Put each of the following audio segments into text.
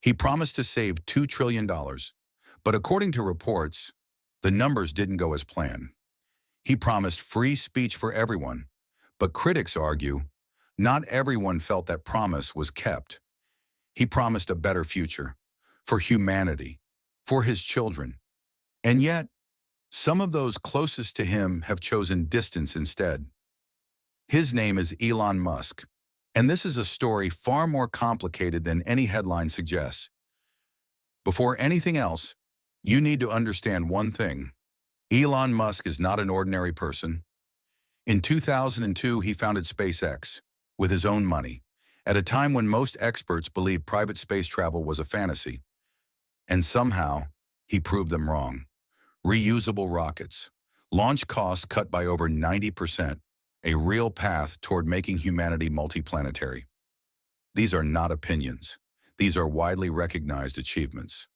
He promised to save $2 trillion, but according to reports, the numbers didn't go as planned. He promised free speech for everyone, but critics argue not everyone felt that promise was kept. He promised a better future for humanity, for his children. And yet, some of those closest to him have chosen distance instead. His name is Elon Musk, and this is a story far more complicated than any headline suggests. Before anything else, you need to understand one thing. Elon Musk is not an ordinary person. In 2002, he founded SpaceX with his own money, at a time when most experts believed private space travel was a fantasy. And somehow, he proved them wrong. Reusable rockets, launch costs cut by over 90%, a real path toward making humanity multiplanetary. These are not opinions. These are widely recognized achievements.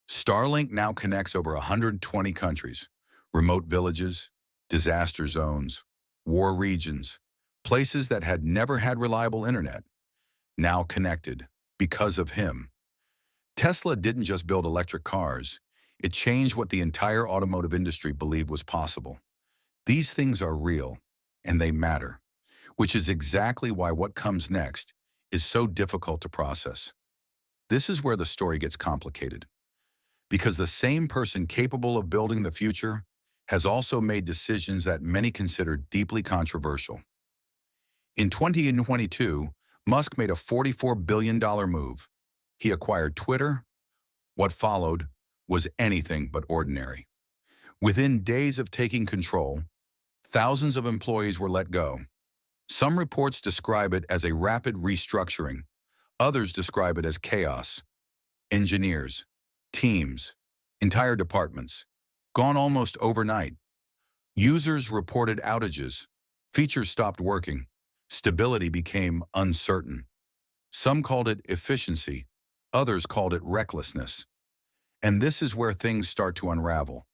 Starlink now connects over 120 countries, remote villages, disaster zones, war regions, places that had never had reliable internet, now connected because of him. Tesla didn't just build electric cars. It changed what the entire automotive industry believed was possible. These things are real, and they matter, which is exactly why what comes next is so difficult to process. This is where the story gets complicated, because the same person capable of building the future has also made decisions that many consider deeply controversial. In 2022, Musk made a $44 billion move. He acquired Twitter. What followed was anything but ordinary. Within days of taking control, thousands of employees were let go. Some reports describe it as a rapid restructuring. Others describe it as chaos. Engineers, teams, entire departments, gone almost overnight. Users reported outages. Features stopped working. Stability became uncertain. Some called it efficiency. Others called it recklessness. And this is where things start to unravel.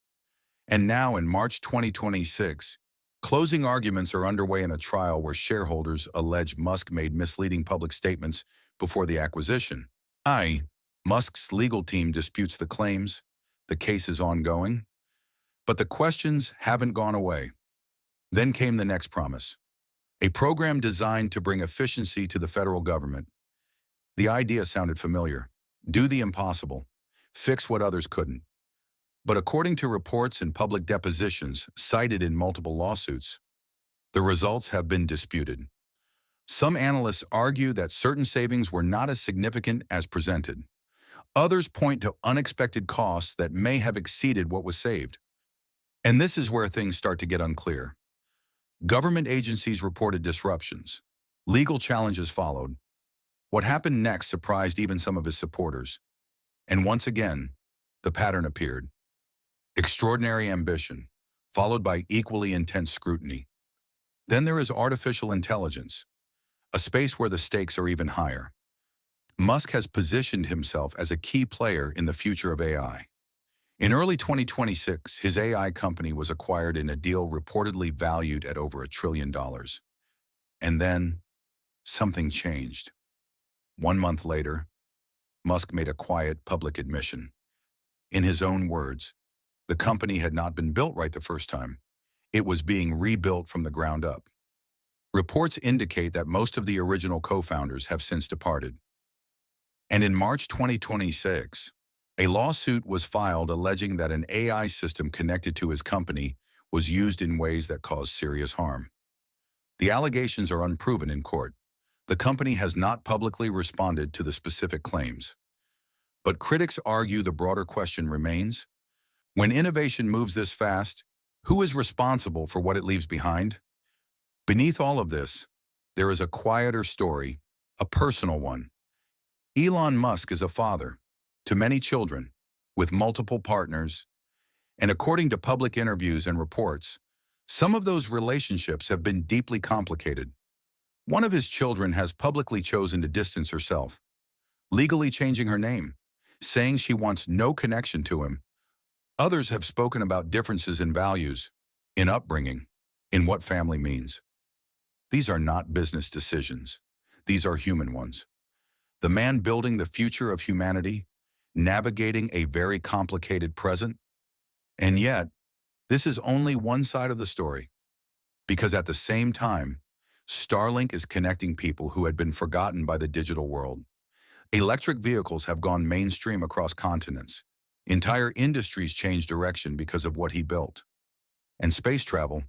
And now in March 2026, closing arguments are underway in a trial where shareholders allege Musk made misleading public statements before the acquisition. Musk's legal team disputes the claims. The case is ongoing. But the questions haven't gone away. Then came the next promise. A program designed to bring efficiency to the federal government. The idea sounded familiar. Do the impossible. Fix what others couldn't. But according to reports and public depositions cited in multiple lawsuits, the results have been disputed. Some analysts argue that certain savings were not as significant as presented. Others point to unexpected costs that may have exceeded what was saved. And this is where things start to get unclear. Government agencies reported disruptions. Legal challenges followed. What happened next surprised even some of his supporters. And once again, the pattern appeared. Extraordinary ambition, followed by equally intense scrutiny. Then there is artificial intelligence, a space where the stakes are even higher. Musk has positioned himself as a key player in the future of AI. In early 2026, his AI company was acquired in a deal reportedly valued at over $1 trillion. And then, something changed. 1 month later, Musk made a quiet public admission. In his own words, the company had not been built right the first time. It was being rebuilt from the ground up. Reports indicate that most of the original co-founders have since departed. And in March 2026, a lawsuit was filed alleging that an AI system connected to his company was used in ways that caused serious harm. The allegations are unproven in court. The company has not publicly responded to the specific claims. But critics argue the broader question remains: when innovation moves this fast, who is responsible for what it leaves behind? Beneath all of this, there is a quieter story, a personal one. Elon Musk is a father to many children, with multiple partners, and according to public interviews and reports, some of those relationships have been deeply complicated. One of his children has publicly chosen to distance herself, legally changing her name, saying she wants no connection to him. Others have spoken about differences in values, in upbringing, in what family means. These are not business decisions. These are human ones. The man building the future of humanity, navigating a very complicated present. And yet, this is only one side of the story, because at the same time, Starlink is connecting people who had been forgotten by the digital world. Electric vehicles have gone mainstream across continents. Entire industries changed direction because of what he built. And space travel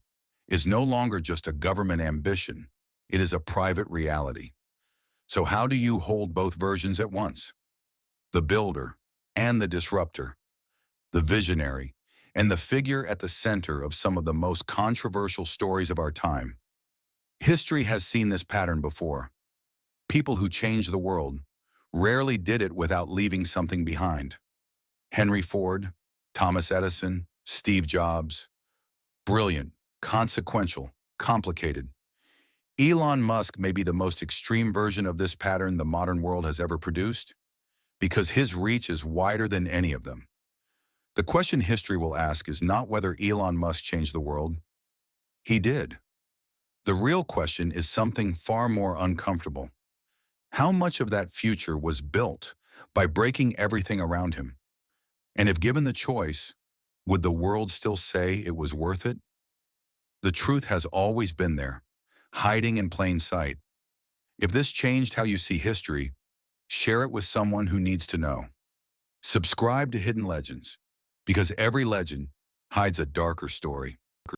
is no longer just a government ambition, it is a private reality. So how do you hold both versions at once? The builder and the disruptor, the visionary, and the figure at the center of some of the most controversial stories of our time. History has seen this pattern before. People who changed the world rarely did it without leaving something behind. Henry Ford, Thomas Edison, Steve Jobs. Brilliant, consequential, complicated. Elon Musk may be the most extreme version of this pattern the modern world has ever produced, because his reach is wider than any of them. The question history will ask is not whether Elon Musk changed the world. He did. The real question is something far more uncomfortable. How much of that future was built by breaking everything around him? And if given the choice, would the world still say it was worth it? The truth has always been there, hiding in plain sight. If this changed how you see history, share it with someone who needs to know. Subscribe to Hidden Legends, because every legend hides a darker story.